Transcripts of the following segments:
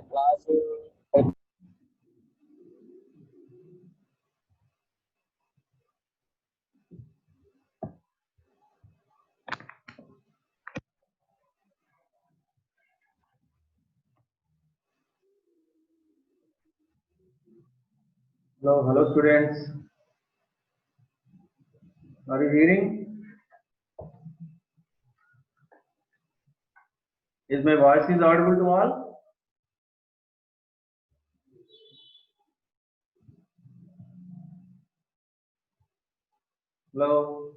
class. Hello students. Are you hearing? Is my voice is audible to all? Hello.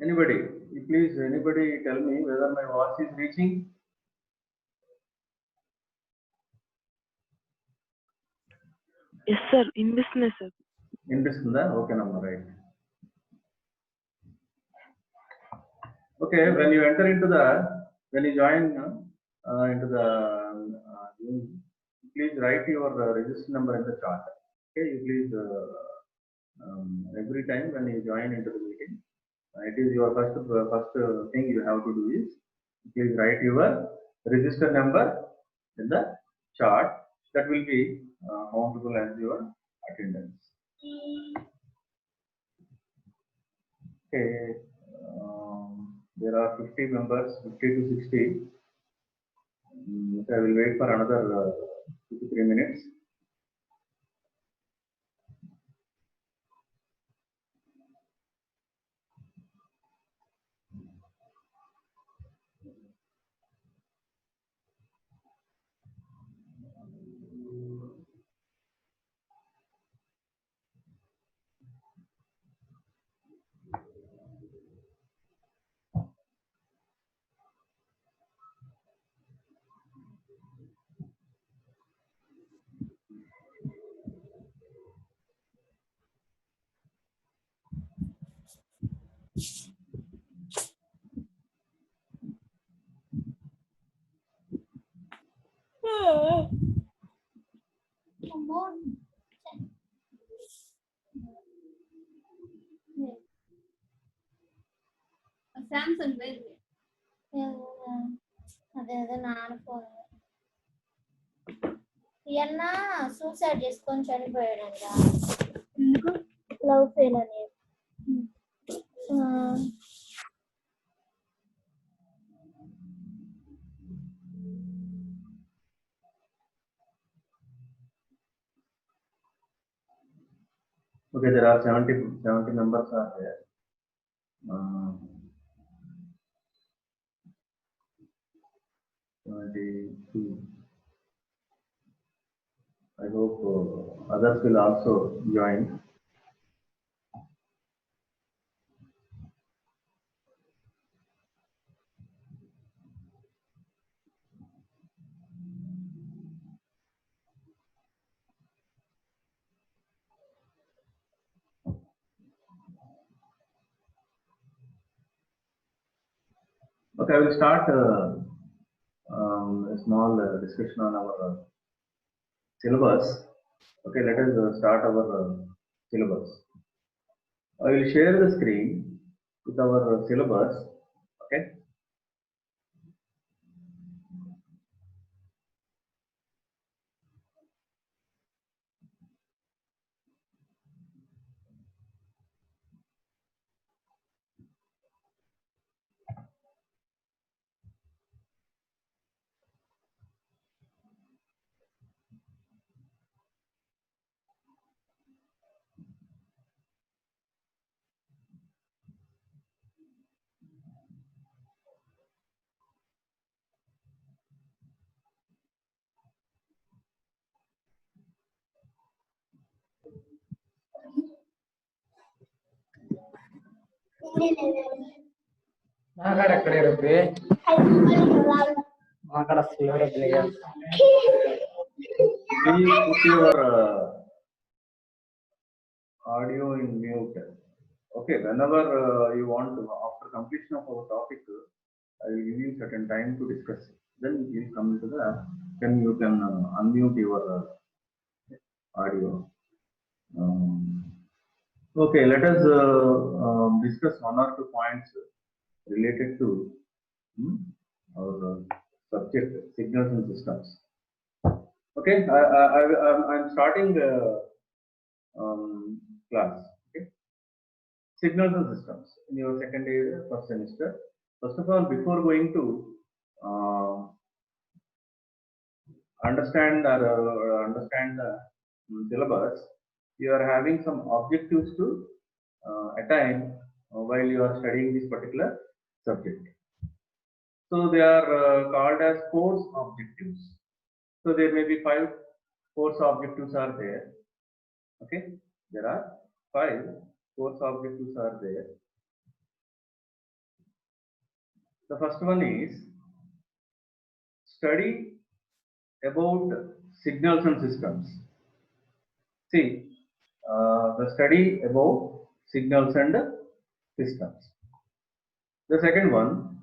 Anybody? Please, anybody tell me whether my voice is reaching? Yes, sir. In business, sir. In this, okay, number right. Okay, when you enter into when you join into the Zoom, please write your register number in the chart. Okay, you please every time when you join into the meeting, it is your first thing you have to do is please write your register number in the chart. That will be countable as your attendance. Okay, there are 50 members, 50 to 60. I will wait for another 2 to 3 minutes. Samsung అదేదో నానుకోను ఈయన suicide చేసుకొని చనిపోయాడంట love fail అని Okay, there are 70 members are there. 72. I hope others will also join. Okay, I will start a small discussion on our syllabus. Okay, let us start our syllabus. I will share the screen with our syllabus. Okay. Please put your Audio in mute. Okay, whenever you want to, after completion of our topic, I will give you certain time to discuss. Then you come to the, then you can unmute your audio. Okay, let us discuss one or two points related to our subject, signals and systems. Okay, I'm starting class. Okay, signals and systems in your second year, first semester. First of all, before going to understand the syllabus, you are having some objectives to attain while you are studying this particular subject. So they are called as course objectives. So there may be 5 course objectives are there. Okay, there are 5 course objectives are there. The first one is study about signals and systems. See, the study about signals and systems. The second one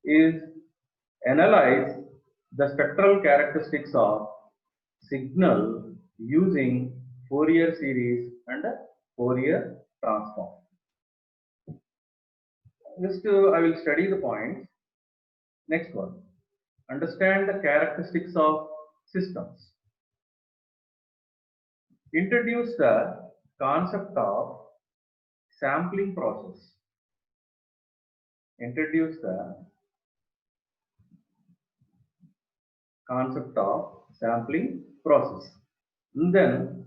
is analyze the spectral characteristics of signal using Fourier series and Fourier transform. Just I will study the points. Next one, understand the characteristics of systems. Introduce the concept of sampling process. Introduce the concept of sampling process. And then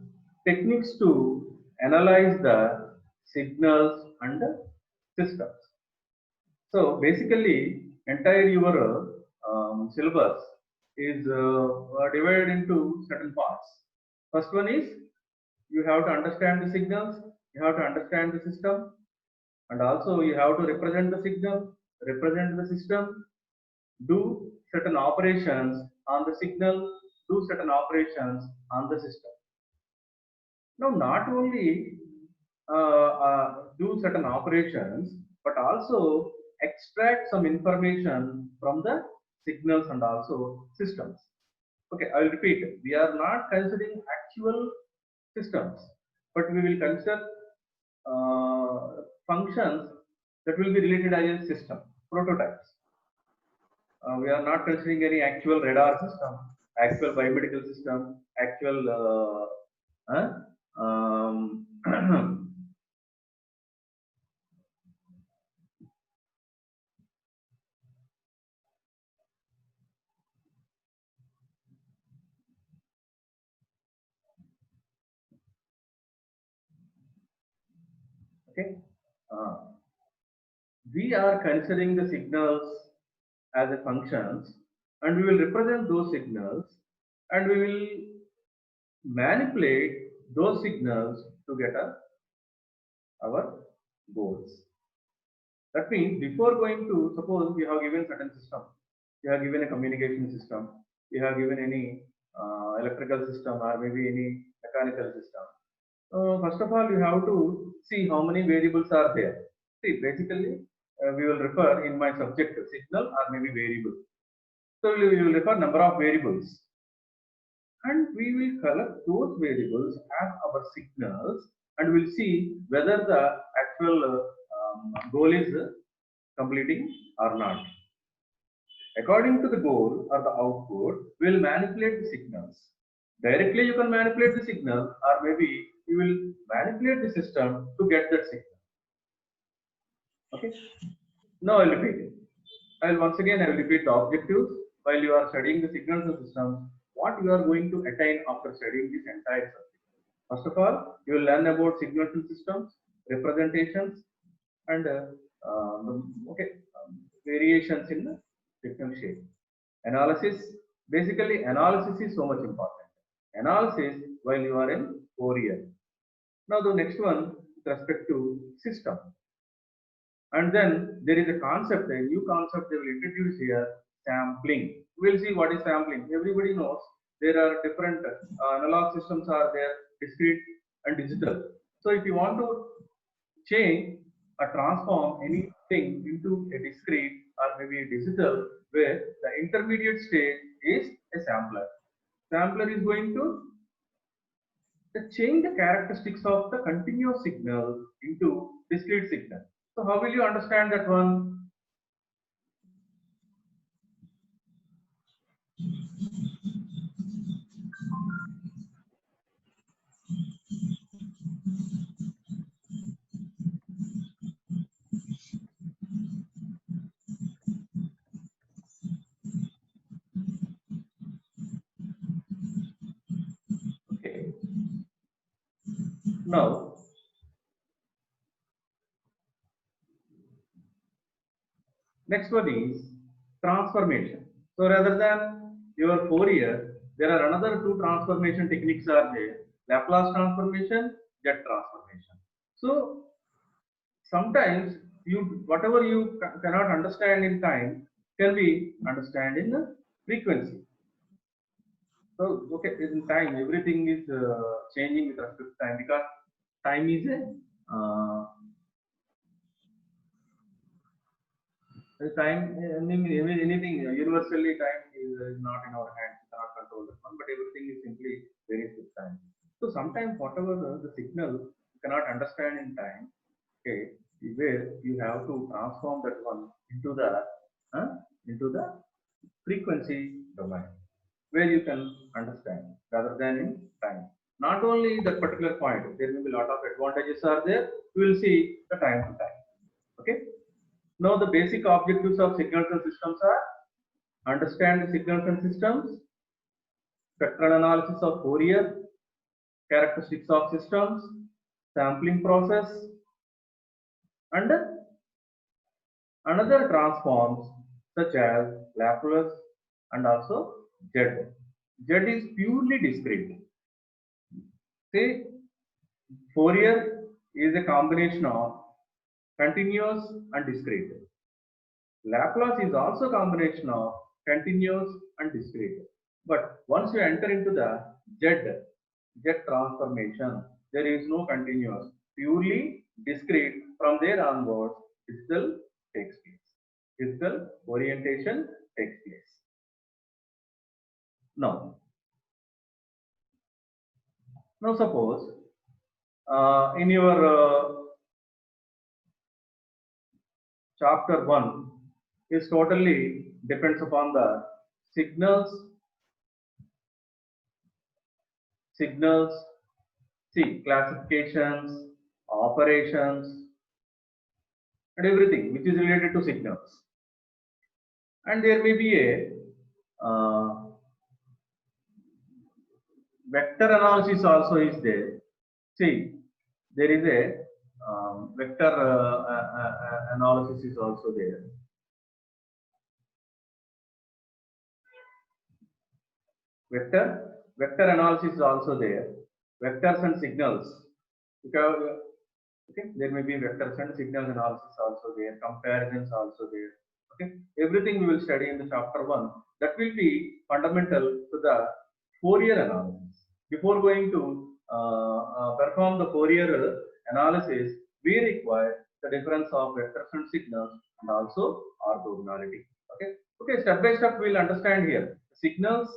techniques to analyze the signals and systems. So basically, entire your syllabus is divided into certain parts. First one is you have to understand the signals, you have to understand the system, and also you have to represent the signal, represent the system, do certain operations on the signal, do certain operations on the system. Now, not only do certain operations, but also extract some information from the signals and also systems. Okay, I will repeat. We are not considering actual systems, but we will consider functions that will be related as a system, prototypes. We are not considering any actual radar system, actual biomedical system, actual okay. We are considering the signals as a functions, and we will represent those signals, and we will manipulate those signals to get our goals. That means before going to, suppose you have given certain system, you have given a communication system, you have given any electrical system or maybe any mechanical system. First of all, you have to see how many variables are there. See, basically, we will refer in my subject signal or maybe variable. So we will refer number of variables, and we will collect those variables as our signals, and we'll see whether the actual goal is completing or not. According to the goal or the output, we'll manipulate the signals. Directly you can manipulate the signal, or maybe you will manipulate the system to get that signal. Okay. Now I'll repeat it. I will repeat the objectives while you are studying the signals and systems. What you are going to attain after studying this entire subject. First of all, you will learn about signals and systems, representations, and variations in the signal shape. Analysis. Basically, analysis is so much important. Analysis while you are in Fourier. Now the next one with respect to system. And then there is a concept, a new concept they will introduce here, sampling. We'll see what is sampling. Everybody knows there are different analog systems are there, discrete and digital. So if you want to change or transform anything into a discrete or maybe a digital, where the intermediate stage is a sampler. Sampler is going to change the characteristics of the continuous signal into discrete signal. So how will you understand that one? Okay. Now, next one is transformation. So rather than your Fourier, there are another two transformation techniques are there: Laplace transformation, jet transformation. So sometimes you whatever you cannot understand in time can be understand in frequency. So okay, in time everything is changing with respect to time, because time is a the time, anything universally time is not in our hands, we cannot control that one, but everything is simply varies with time. So sometimes whatever the signal you cannot understand in time, okay, where you have to transform that one uh, into the frequency domain, where you can understand rather than in time. Not only that particular point, there will be a lot of advantages are there. We will see the time to time. Okay. Now the basic objectives of signals and systems are: understand the signals and systems, spectral analysis of Fourier, characteristics of systems, sampling process, and another transforms such as Laplace and also Z. Z is purely discrete. Say Fourier is a combination of continuous and discrete. Laplace is also a combination of continuous and discrete. But once you enter into the Z transformation, there is no continuous, purely discrete. From there onwards, digital takes place. Digital orientation takes place. Now suppose in your chapter 1 is totally depends upon the signals, see, classifications, operations, and everything which is related to signals. And there may be a vector analysis also is there. See, there is a vector analysis is also there. Vector analysis is also there. Vectors and signals. Because okay, there may be vectors and signals analysis also there. Comparisons also there. Okay, everything we will study in the chapter 1. That will be fundamental to the Fourier analysis. Before going to perform the Fourier analysis, we require the difference of vectors and signals and also orthogonality. Okay, step by step we will understand here signals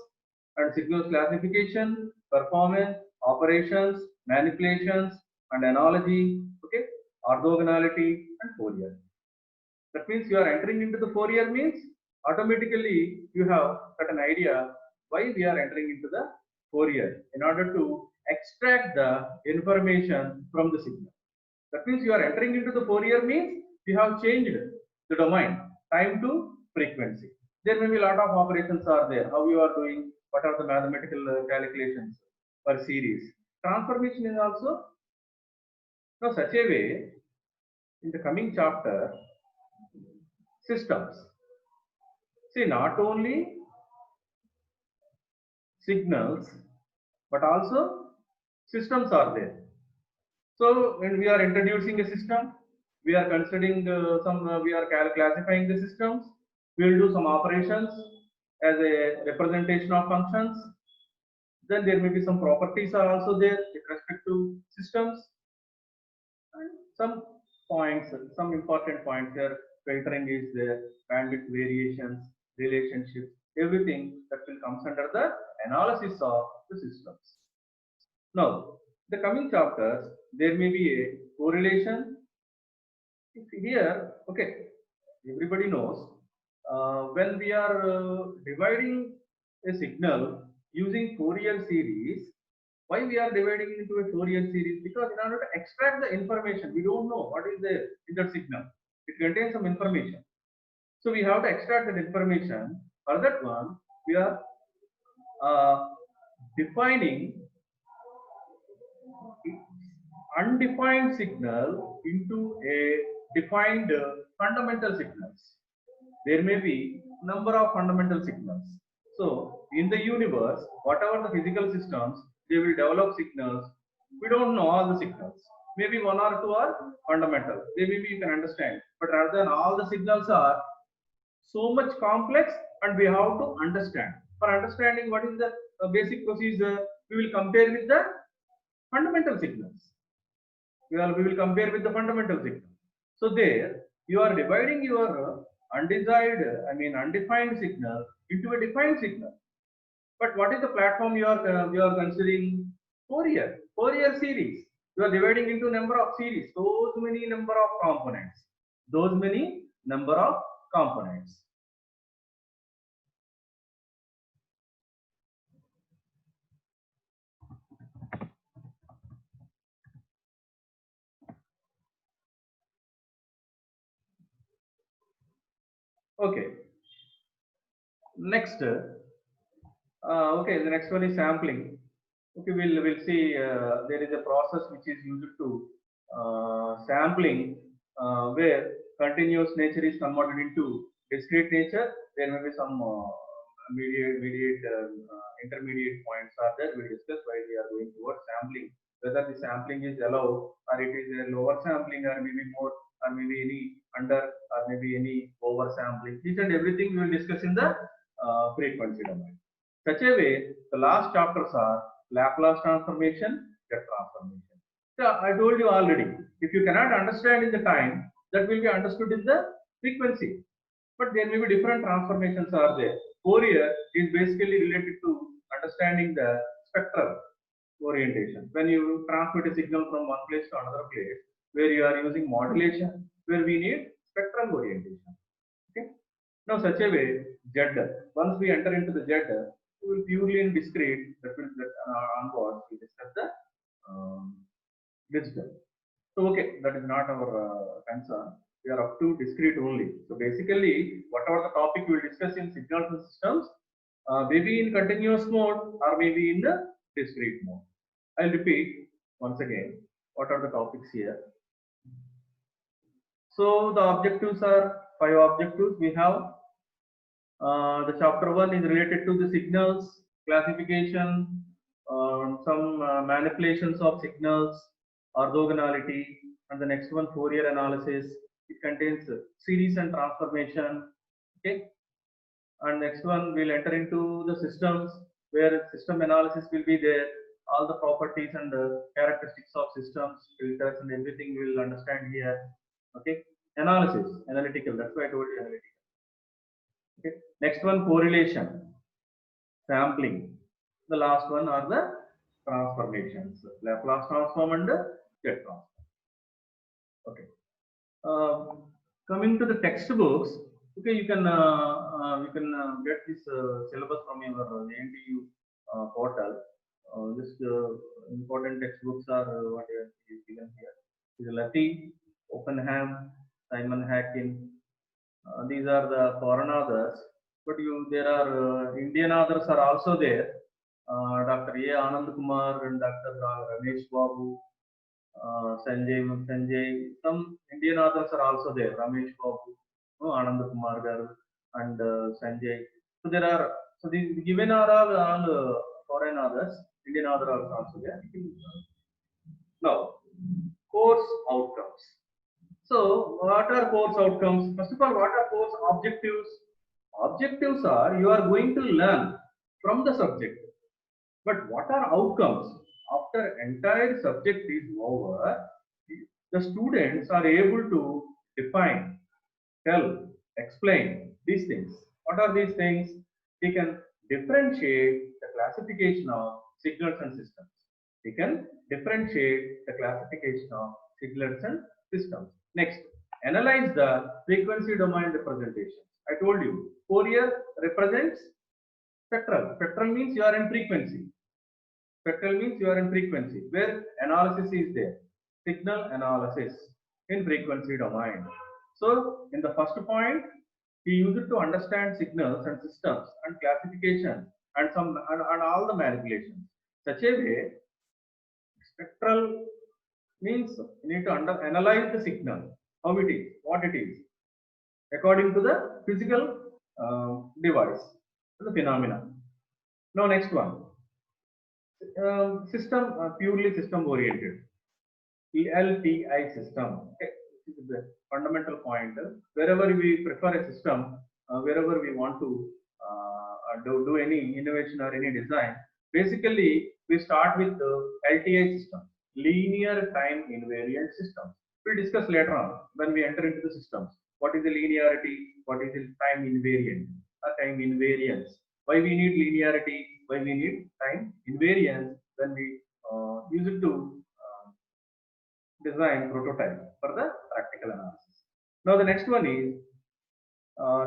and signals classification, performance, operations, manipulations, and analogy. Okay, orthogonality and Fourier. That means you are entering into the Fourier means automatically you have got an idea why we are entering into the Fourier, in order to extract the information from the signal. That means you are entering into the Fourier means you have changed the domain, time to frequency. There may be a lot of operations are there. How you are doing? What are the mathematical calculations per series? Transformation is also now such a way. In the coming chapter, systems. See, not only signals but also systems are there. So when we are introducing a system, we are considering we are classifying the systems. We will do some operations as a representation of functions. Then there may be some properties are also there with respect to systems. and some points, some important points here. Filtering is there, bandwidth variations, relationships, everything that will comes under the analysis of the systems. Now, the coming chapters, there may be a correlation. Here, okay, everybody knows when we are dividing a signal using Fourier series. Why we are dividing into a Fourier series? Because in order to extract the information, we don't know what is there in that signal. It contains some information. So we have to extract that information. For that one, we are defining undefined signal into a defined fundamental signals. There may be number of fundamental signals. So in the universe, whatever the physical systems, they will develop signals. We don't know all the signals. Maybe one or two are fundamental. They maybe you can understand. But rather than all the signals are so much complex, and we have to understand. For understanding what is the basic procedure, we will compare with the fundamental signals. We will compare with the fundamental signal. So there you are dividing your undefined signal into a defined signal. But what is the platform you are considering? Fourier series. You are dividing into number of series. Those many number of components. Those many number of components. Okay. Next, okay, the next one is sampling. Okay, we'll see. There is a process which is used to sampling, where continuous nature is converted into discrete nature. There may be some intermediate points are there. We'll discuss why we are going towards sampling. Whether the sampling is allowed, or it is a lower sampling, or maybe more, or maybe any under, or maybe any over sampling. This and everything we will discuss in the frequency domain. Such a way, the last chapters are Laplace transformation, jet transformation. So I told you already, if you cannot understand in the time, that will be understood in the frequency. But there may be different transformations are there. Fourier is basically related to understanding the spectral orientation. When you transmit a signal from one place to another place, where you are using modulation, where we need spectral orientation. Okay. Now, such a way, Z. Once we enter into the Z, we will purely in discrete. That will onwards we discuss the digital. So, okay, that is not our concern. We are up to discrete only. So, basically, whatever the topic we will discuss in signals and systems, maybe in continuous mode or maybe in the discrete mode. I'll repeat once again. What are the topics here? So, the objectives are 5 objectives. We have the chapter 1 is related to the signals, classification, some manipulations of signals, orthogonality, and the next one Fourier analysis. It contains series and transformation. Okay, and next one we'll enter into the systems, where system analysis will be there. All the properties and characteristics of systems, filters, and everything we will understand here. Okay, analysis, analytical. That's why I told you analytical. Okay. Next one, correlation, sampling. The last one are the transformations, Laplace transform and jet transform. Okay. Coming to the textbooks, okay, you can get this syllabus from your ANTU portal. This important textbooks are what is given here. This is Luty, Oppenheim, Simon Hacking. These are the foreign authors, but there are Indian authors are also there. Dr. A. Anand Kumar and Dr. Ramesh Babu, Sanjay. Some Indian authors are also there. Ramesh Babu, Anand Kumar Garu, and Sanjay. So there are. So the given are all foreign authors. Indian authors are also there. Now, course outcomes. So, what are course outcomes? First of all, what are course objectives? Objectives are you are going to learn from the subject. But what are outcomes? After entire subject is over, the students are able to define, tell, explain these things. What are these things? They can differentiate the classification of signals and systems. They can differentiate the classification of signals and systems. Next, analyze the frequency domain representations. I told you, Fourier represents spectral. Spectral means you are in frequency. Spectral means you are in frequency, where analysis is there. Signal analysis in frequency domain. So, in the first point, he used it to understand signals and systems and classification and all the manipulations. Such a way, spectral means you need to analyze the signal, how it is, what it is, according to the physical device, the phenomena. Now, next one, system, purely system oriented. LTI system. Okay. This is the fundamental point. Wherever we prefer a system, wherever we want to do any innovation or any design, basically we start with the LTI system, linear time invariant system. We'll discuss later on when we enter into the systems. What is the linearity? What is the time invariant? Time invariance. Why we need linearity? Why we need time invariance when we use it to design prototype for the practical analysis. Now the next one is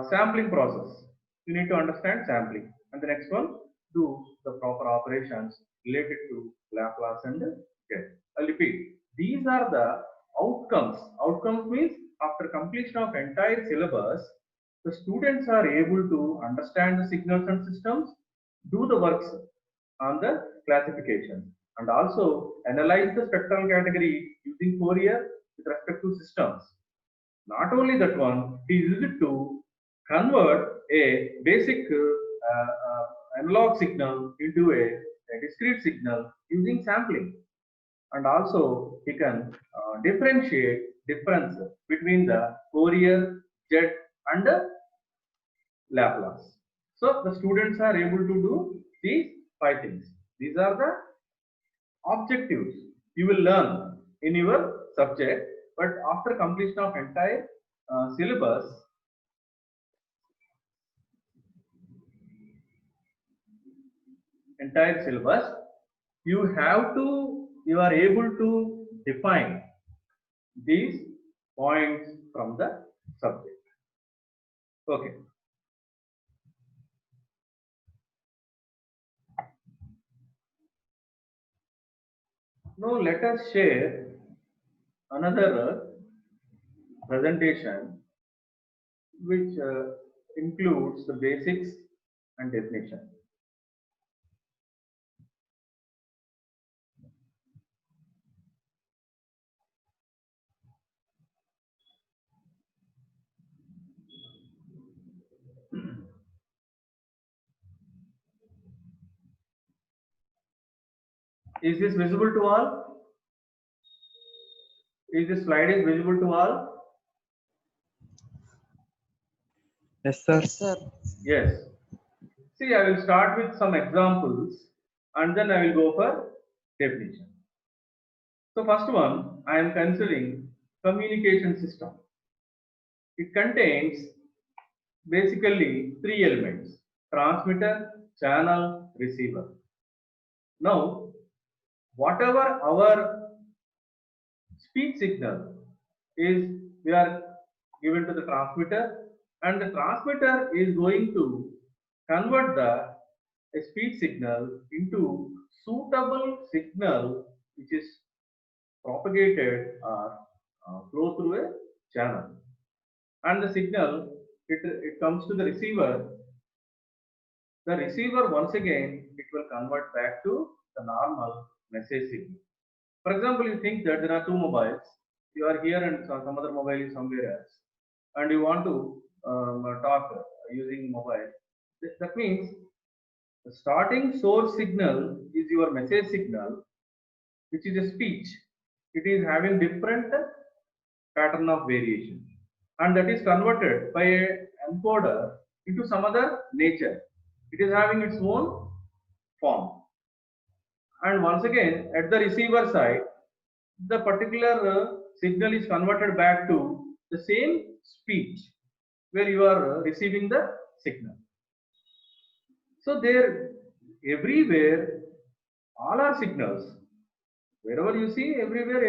sampling process. You need to understand sampling, and the next one, do the proper operations related to Laplace and get. I'll repeat. These are the outcomes. Outcomes means after completion of entire syllabus, the students are able to understand the signals and systems, do the works on the classification, and also analyze the spectral category using Fourier with respect to systems. Not only that one, he used it to convert a basic analog signal into a discrete signal using sampling. And also he can differentiate difference between the Fourier, Z and Laplace. So the students are able to do these 5 things. These are the objectives you will learn in your subject, but after completion of entire syllabus, you are able to define these points from the subject. Okay. Now let us share another presentation which includes the basics and definition. Is this visible to all? Is this slide is visible to all? Yes, sir. Yes, sir. Yes. See, I will start with some examples and then I will go for definition. So first one, I am considering communication system. It contains basically 3 elements: transmitter, channel, receiver. Now, whatever our speech signal is, we are given to the transmitter, and the transmitter is going to convert the speech signal into suitable signal which is propagated or flow through a channel, and the signal it comes to the receiver. The receiver, once again, it will convert back to the normal message signal. For example, you think that there are 2 mobiles, you are here and some other mobile is somewhere else, and you want to talk using mobile. That means the starting source signal is your message signal, which is a speech. It is having different pattern of variation, and that is converted by an encoder into some other nature. It is having its own form. And once again, at the receiver side, the particular signal is converted back to the same speech where you are receiving the signal. So there, everywhere, all are signals. Wherever you see, everywhere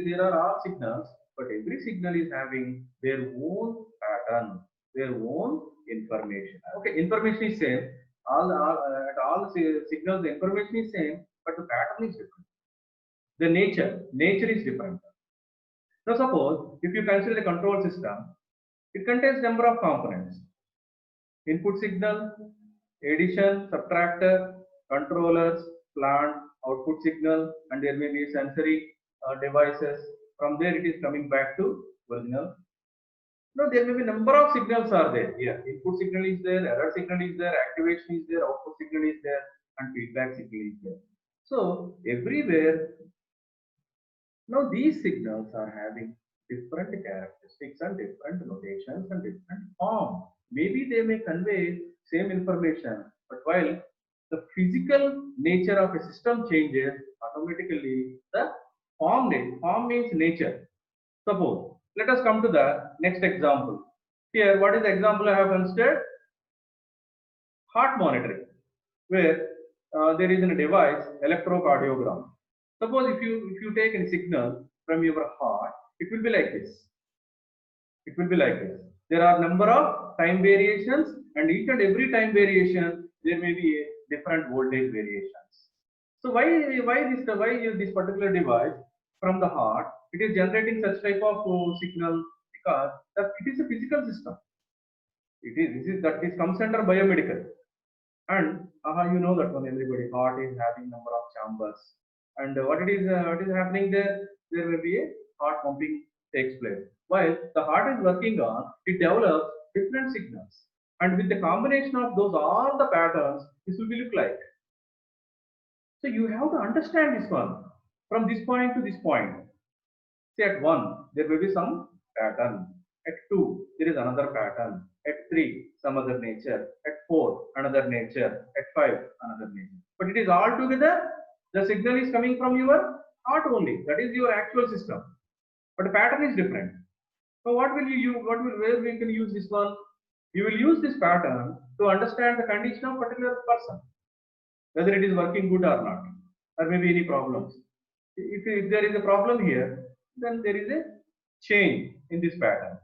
there are all signals, but every signal is having their own pattern, their own information. Okay, information is same. At all signals, the information is same, but the pattern is different. The nature is different. Now, suppose if you consider the control system, it contains number of components: input signal, addition, subtractor, controllers, plant, output signal, and there may be sensory devices. From there, it is coming back to original. Now, there may be number of signals are there here. Input signal is there, error signal is there, activation is there, output signal is there, and feedback signal is there. So everywhere, now these signals are having different characteristics and different notations and different form. Maybe they may convey same information, but while the physical nature of a system changes, automatically the form means nature. Suppose, let us come to the next example. Here, what is the example I have considered? Heart monitoring, where there is a device, electrocardiogram. Suppose if you take a signal from your heart, it will be like this. It will be like this. There are number of time variations, and each and every time variation there may be a different voltage variations. So why this particular device from the heart? It is generating such type of signal because it is a physical system. That comes under biomedical. And you know that one, everybody, heart is having number of chambers, and what is happening there? There will be a heart pumping takes place. While the heart is working on, it develops different signals, and with the combination of those all the patterns, this will be look like. So you have to understand this one from this point to this point. Say at 1 there will be some pattern. At 2 there is another pattern. At 3 some other nature. At 4 another nature. At 5 another nature. But it is all together. The signal is coming from your heart only. That is your actual system. But the pattern is different. So what will you use? Where we can use this one? You will use this pattern to understand the condition of particular person, whether it is working good or not, or maybe any problems. If there is a problem here, then there is a change in this pattern.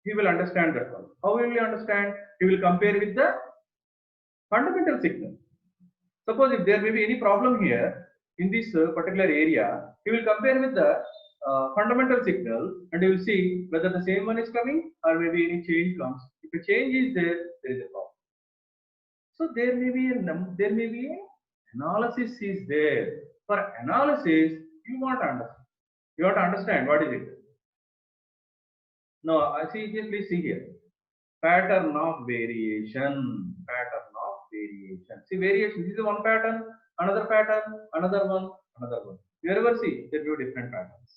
He will understand that one. How will he understand? He will compare with the fundamental signal. Suppose if there may be any problem here in this particular area, he will compare with the fundamental signal, and you will see whether the same one is coming or maybe any change comes. If a change is there, there is a problem. So there may be a analysis is there. For analysis, you want to understand. You have to understand what is it. Now, I see here. Please see here. Pattern of variation. Pattern of variation. See variation. This is one pattern, another one, another one. You ever see there will be different patterns.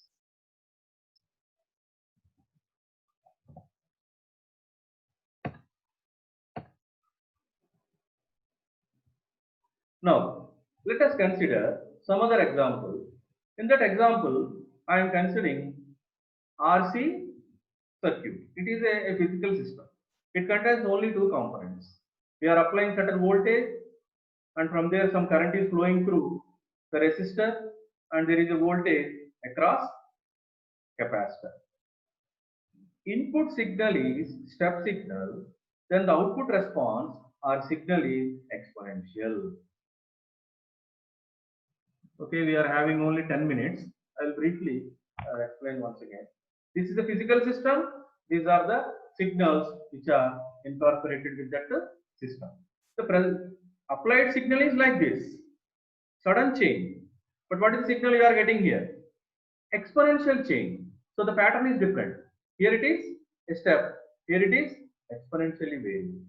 Now, let us consider some other example. In that example, I am considering RC circuit. It is a physical system. It contains only two components. We are applying certain voltage, and from there some current is flowing through the resistor, and there is a voltage across capacitor. Input signal is step signal, then the output response or signal is exponential. Okay, we are having only 10 minutes. I will briefly explain once again. This is the physical system. These are the signals which are incorporated with that system. The applied signal is like this, sudden change. But what is the signal you are getting here? Exponential change. So the pattern is different. Here it is a step. Here it is exponentially varying.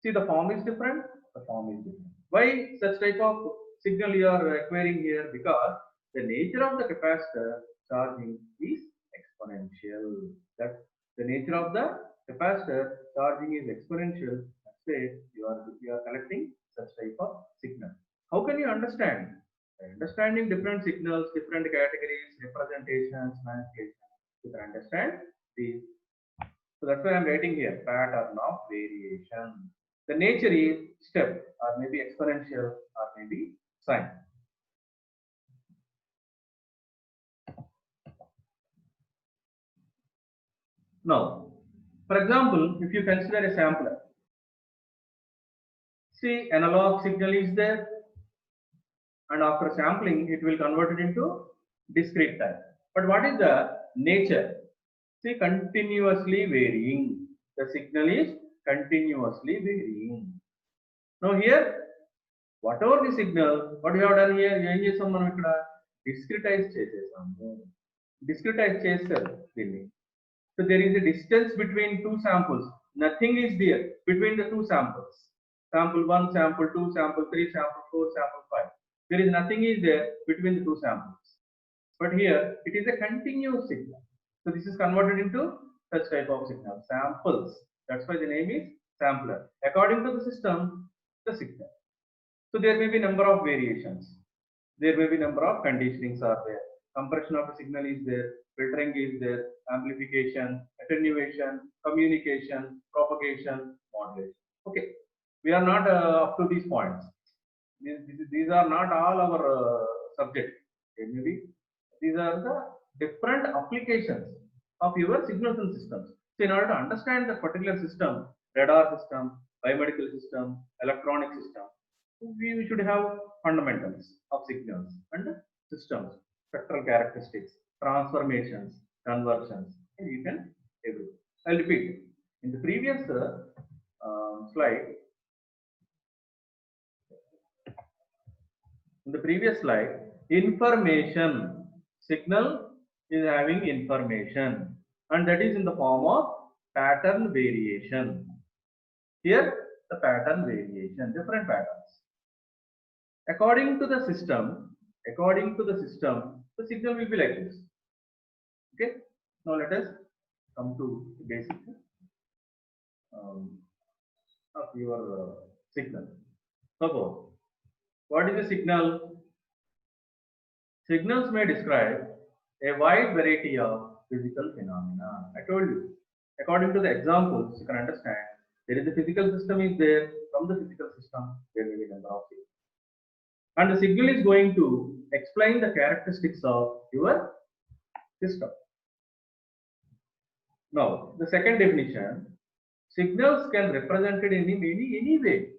See, the form is different. The form is different. Why such type of signal you are acquiring here? Because the nature of the capacitor charging is exponential. That the nature of the capacitor charging is exponential. That's why you are collecting such type of signal. How can you understand? Understanding different signals, different categories, representations, manipulations, you can understand these. So that's why I'm writing here pattern of variation. The nature is step or maybe exponential or maybe sine. Now, for example, if you consider a sampler, see analog signal is there, and after sampling it will convert it into discrete time. But what is the nature? See, continuously varying. The signal is continuously varying. Now here, whatever the signal, what you have done here, ఏం చేసాం మనం ఇక్కడ discretize చేసేసాము. Discretize చేస్తారు దీన్ని. So there is a distance between two samples. Nothing is there between the two samples. Sample 1, sample 2, sample 3, sample 4, sample 5. There is nothing is there between the two samples. But here it is a continuous signal. So this is converted into such type of signal, samples. That's why the name is sampler. According to the system, the signal. So there may be number of variations. There may be number of conditionings are there. Compression of a signal is there, filtering is there, amplification, attenuation, communication, propagation, modulation. Okay, we are not up to these points. These are not all our subjects. Okay, maybe these are the different applications of your signals and systems. So in order to understand the particular system, radar system, biomedical system, electronic system, we should have fundamentals of signals and systems, spectral characteristics, transformations, conversions, and you can everything. I'll repeat. In the previous slide, information signal is having information, and that is in the form of pattern variation. Here, the pattern variation, different patterns. According to the system, the signal will be like this. Okay. Now let us come to the basic of your signal. Suppose, what is a signal? Signals may describe a wide variety of physical phenomena. I told you. According to the examples, you can understand there is a physical system is there. From the physical system, there will be number of signals. And the signal is going to explain the characteristics of your system. Now, the second definition, signals can be represented in any way.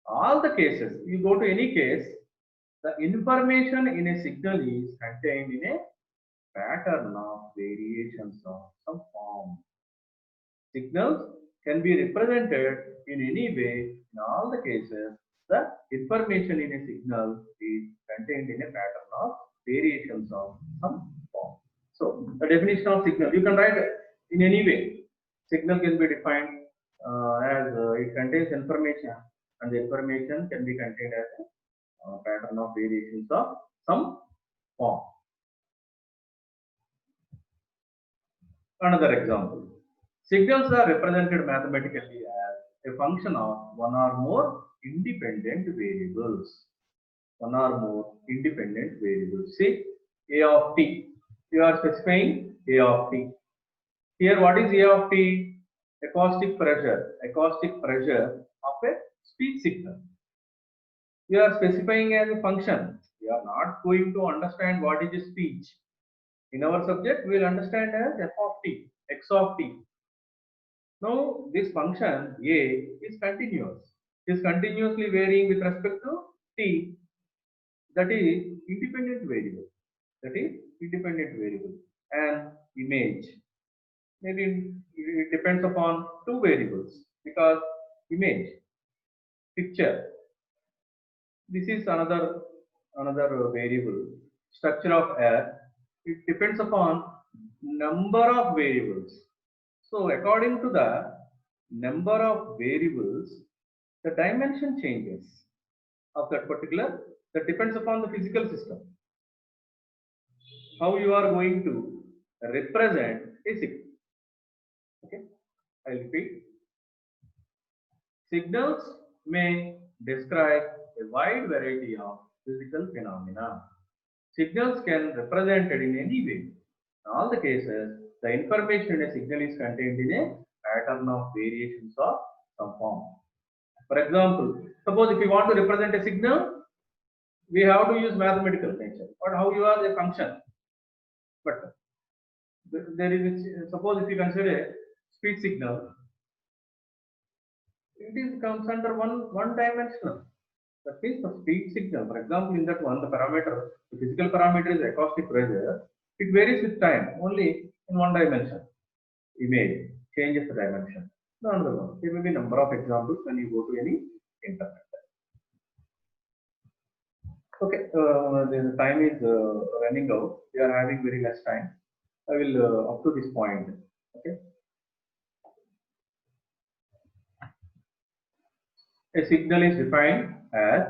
All the cases, you go to any case, the information in a signal is contained in a pattern of variations of some form. Signals can be represented in any way. In all the cases, the information in a signal is contained in a pattern of variations of some form. So, the definition of signal, you can write in any way. Signal can be defined as it contains information, and the information can be contained as a pattern of variations of some form. Another example. Signals are represented mathematically as a function of one or more independent variables. One or more independent variables. See, A of t. You are specifying A of t. Here, what is A of t? Acoustic pressure. Acoustic pressure of a speech signal. You are specifying as a function. We are not going to understand what is a speech. In our subject, we will understand as f of t, x of t. Now, this function A is continuous. It is continuously varying with respect to t. That is independent variable. That is independent variable. And image. Maybe it depends upon two variables because image, picture. This is another variable. Structure of air. It depends upon number of variables. So according to the number of variables, the dimension changes of that particular, that depends upon the physical system. How you are going to represent a signal. Okay, I'll repeat. Signals may describe a wide variety of physical phenomena. Signals can be represented in any way. In all the cases, the information in a signal is contained in a pattern of variations of some form. For example, suppose if you want to represent a signal, we have to use mathematical nature. But how you are a function? But there is, suppose if you consider speech signal, it comes under one dimensional. That means the speech signal, for example, in that one, the parameter, the physical parameter is acoustic pressure. It varies with time, only in one dimension. Image changes the dimension. Another one. There may be number of examples when you go to any internet. Okay, the time is running out. We are having very less time. I will up to this point. Okay. A signal is defined as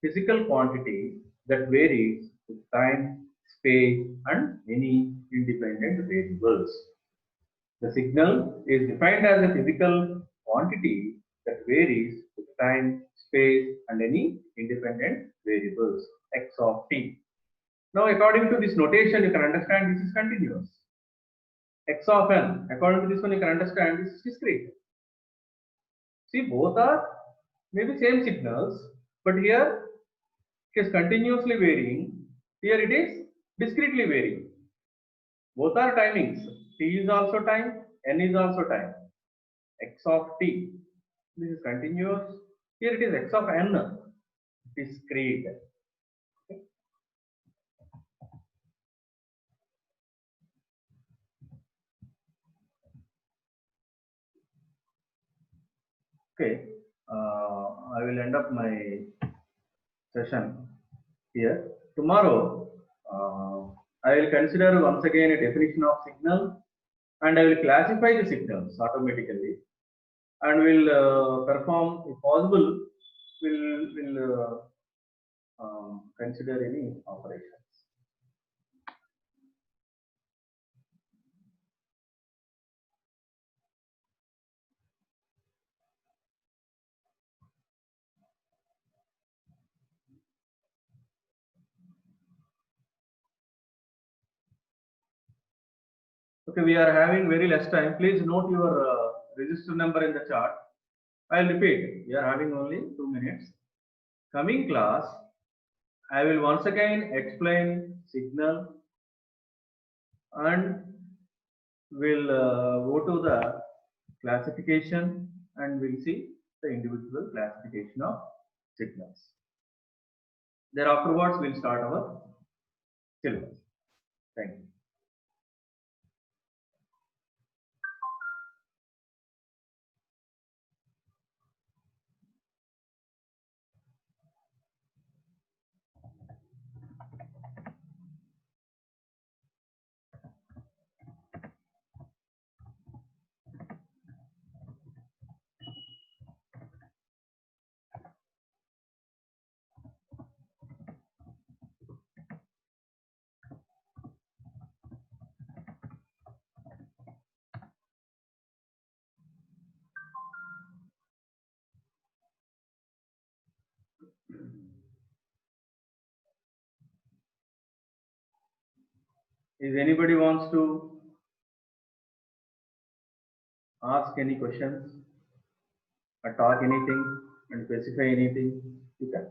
physical quantity that varies with time, space, and any independent variables. The signal is defined as a physical quantity that varies with time, space, and any independent variables x of t. Now, according to this notation, you can understand this is continuous. X of n, according to this one, you can understand this is discrete. See, both are maybe same signals, but here it is continuously varying. Here it is discretely varying. Both are timings. T is also time, n is also time. X of t. This is continuous. Here it is x of n, discrete. Okay, I will end up my session here. Tomorrow, I will consider once again a definition of signal, and I will classify the signals automatically, and will perform, if possible, will consider any operations. Okay, we are having very less time. Please note your register number in the chart. I'll repeat. We are having only 2 minutes. Coming class, I will once again explain signal and will go to the classification and we'll see the individual classification of signals. There afterwards we'll start our syllabus. Thank you. Is anybody wants to ask any questions or talk anything and specify anything? You can.